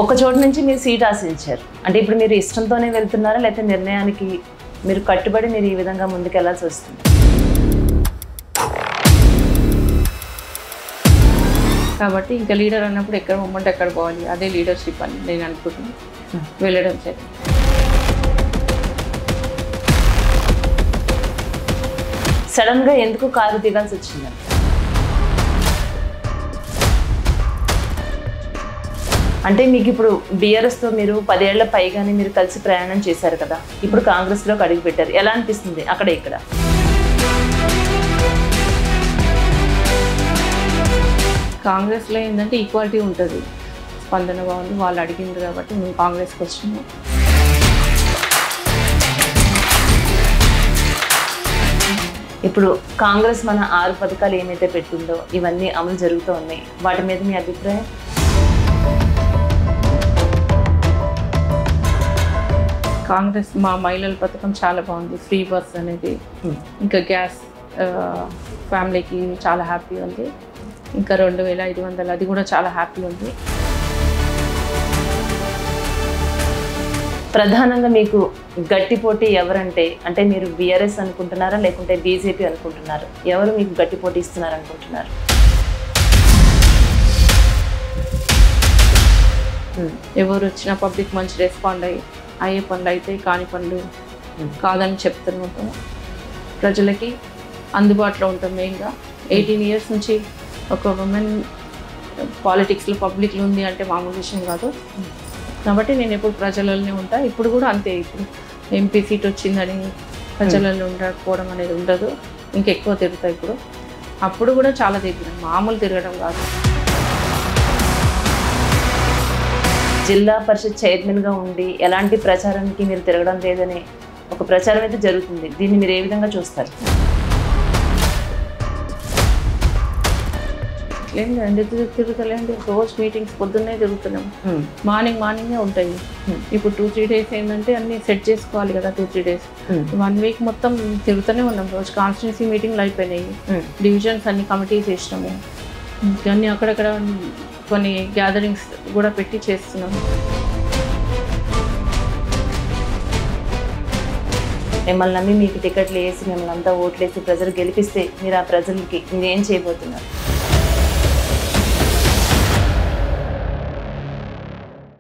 ఒక చోటు నుంచి మీరు సీట్ ఆశించారు అంటే ఇప్పుడు మీరు ఇష్టంతోనే వెళ్తున్నారా లేకపోతే నిర్ణయానికి మీరు కట్టుబడి మీరు ఈ విధంగా ముందుకు వెళ్ళాల్సి వస్తుంది? కాబట్టి ఇంకా లీడర్ అన్నప్పుడు ఎక్కడ పోమంటే ఎక్కడ పోవాలి, అదే లీడర్షిప్ అని నేను అనుకుంటున్నాను. వెళ్ళడం సరే. సడన్గా ఎందుకు కారు దిగాల్సి వచ్చింది? అంటే మీకు ఇప్పుడు బీఆర్ఎస్తో మీరు 10 ఏళ్ల పైగానే మీరు కలిసి ప్రయాణం చేశారు కదా, ఇప్పుడు కాంగ్రెస్లోకి అడుగు పెట్టారు, ఎలా అనిపిస్తుంది అక్కడ ఇక్కడ? కాంగ్రెస్లో ఏంటంటే ఈక్వాలిటీ ఉంటుంది, స్పందన బాగుంది, వాళ్ళు అడిగింది కాబట్టి మేము కాంగ్రెస్కి వచ్చినాము. ఇప్పుడు కాంగ్రెస్ మన 6 పథకాలు ఏమైతే పెట్టిందో ఇవన్నీ అమలు జరుగుతూ ఉన్నాయి, వాటి మీద మీ అభిప్రాయం? కాంగ్రెస్ మా మహిళల పథకం చాలా బాగుంది, ఫ్రీ బస్ అనేది, ఇంకా గ్యాస్ ఫ్యామిలీకి చాలా హ్యాపీ ఉంది, ఇంకా 2500 అది కూడా చాలా హ్యాపీ ఉంది. ప్రధానంగా మీకు గట్టి పోటీ ఎవరంటే అంటే మీరు బీఆర్ఎస్ అనుకుంటున్నారా లేకుంటే బీజేపీ అనుకుంటున్నారు, ఎవరు మీకు గట్టి పోటీ ఇస్తున్నారు అనుకుంటున్నారు? ఎవరు వచ్చినా పబ్లిక్ మంచి రెస్పాండ్ అయ్యే పనులు అయితే కాని పనులు కాదని చెప్తున్నాం. ప్రజలకి అందుబాటులో ఉంటాం. మెయిన్గా 18 years నుంచి ఒక ఉమెన్ పాలిటిక్స్లో పబ్లిక్లో ఉంది అంటే మామూలు విషయం కాదు. కాబట్టి నేను ఎప్పుడు ప్రజలలోనే ఉంటా, ఇప్పుడు కూడా అంతే. ఇప్పుడు ఎంపీ సీట్ వచ్చిందని ప్రజలలో ఉండకపోవడం అనేది ఉండదు, ఇంకెక్కువ తిరుగుతా. ఇప్పుడు అప్పుడు కూడా చాలా తిరిగినాం, మామూలు తిరగడం కాదు. జిల్లా పరిషత్ చైర్మన్గా ఉండి ఎలాంటి ప్రచారానికి మీరు తిరగడం లేదని ఒక ప్రచారం అయితే జరుగుతుంది, దీన్ని మీరు ఏ విధంగా చూస్తారు? ఎందుకు తిరుగుతలేండి, రోజు మీటింగ్స్ పొద్దున్నే తిరుగుతున్నాం, మార్నింగే ఉంటాయి. ఇప్పుడు 2-3 days ఏంటంటే అన్ని సెట్ చేసుకోవాలి కదా, 2-3 days 1 week మొత్తం తిరుగుతూనే ఉన్నాం. రోజు కాన్స్టిట్యున్సీ మీటింగ్లు అయిపోయినాయి, డివిజన్స్ అన్ని కమిటీస్ వేసినాము, అన్నీ అక్కడక్కడ కొన్ని గ్యాదరింగ్స్ కూడా పెట్టి చేస్తున్నాము. మిమ్మల్ని నమ్మి మీకు టికెట్లు వేసి మిమ్మల్ని అంతా ఓట్లు వేసి ప్రజలు గెలిపిస్తే మీరు ఆ ప్రజలకి మీరు ఏం చేయబోతున్నారు?